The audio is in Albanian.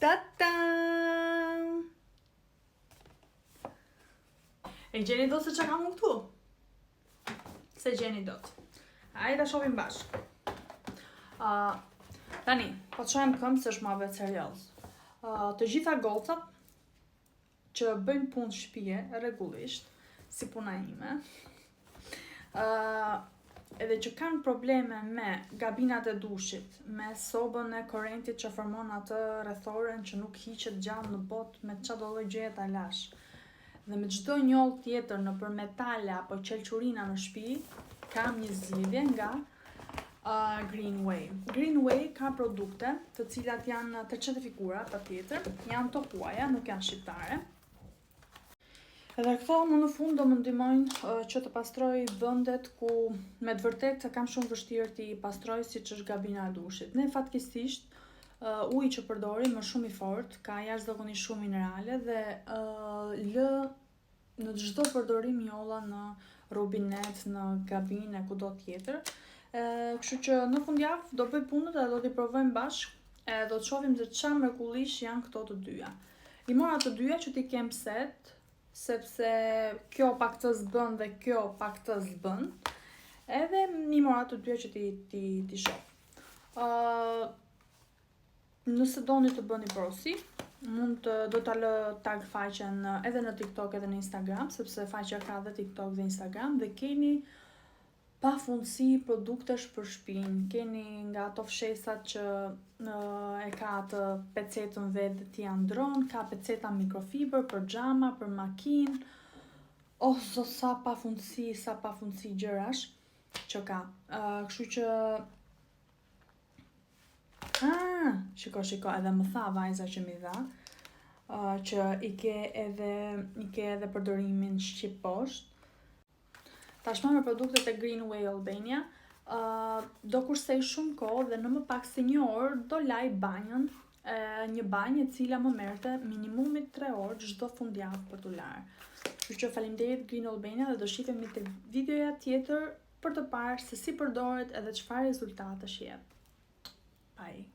Ta-ta! E gjeni do se që kam unë këtu? Se gjeni do të. Hajde ta shohim bashkë. Tani, po të shohim këmë se është ma vetë serios. Të gjitha gocat që bëjnë punë shtëpie rregullisht, si puna ime, edhe që kanë probleme me gabinat e dushit, me sobën e korrentit që formon atë rrethoren që nuk hiqet gjallë në botë me çdo lloj gjëje ta lash, dhe me çdo njoll tjetër nëpër metale apo qelçurina në shtëpi, kam një zgjidhje nga Greenway. Greenway ka produkte të cilat janë të certifikuara patjetër, janë të huaja, nuk janë shqiptare. Edhe këto më në fund do më ndihmojnë që të pastroj vendet ku me të vërtetë kam shumë vështirë t'i pastroj, siç është gabina e dushit. Ne fatkeqësisht uji që përdorim është shumë i fortë, ka jashtëzakonisht shumë minerale dhe lë në çdo përdorim njolla në robinet, në gabinë, kudo tjetër. Kështu që në fundjavë do bëj punët dhe do t'i provojmë bashkë e do të shohim se çfarë mrekullish janë këto të dyja. I mora të dyja që t'i kem set, sepse kjo pak të zbën dhe kjo pak të zbën, edhe i mora të dyja që ti shoh. Nëse doni të bëni porosi, do ta lë tag faqen edhe në TikTok edhe në Instagram, sepse faqja ka dhe TikTok dhe Instagram, dhe keni pafundësi produktesh për shtëpinë. Keni nga ato fshesat që e ka atë pecetën vetë t'i andron, ka peceta mikrofiber për xhama, për makinë. Oh, zot, sa pafundësi gjërash që ka. Kështu që shiko, edhe më tha vajza që mi dha, që i ke edhe përdorimin shqip poshtë. Tashmë me produktet e Greenway Albania, do kursej shumë kohë dhe në më pak se 1 orë do laj banjën, një banjë e cila më merrte minimumi 3 orë çdo fundjavë për t'u larë. Kështu që faleminderit Green Albania dhe do shihemi te videoja tjetër për të parë se si përdoret edhe çfarë rezultatesh jep. Bye.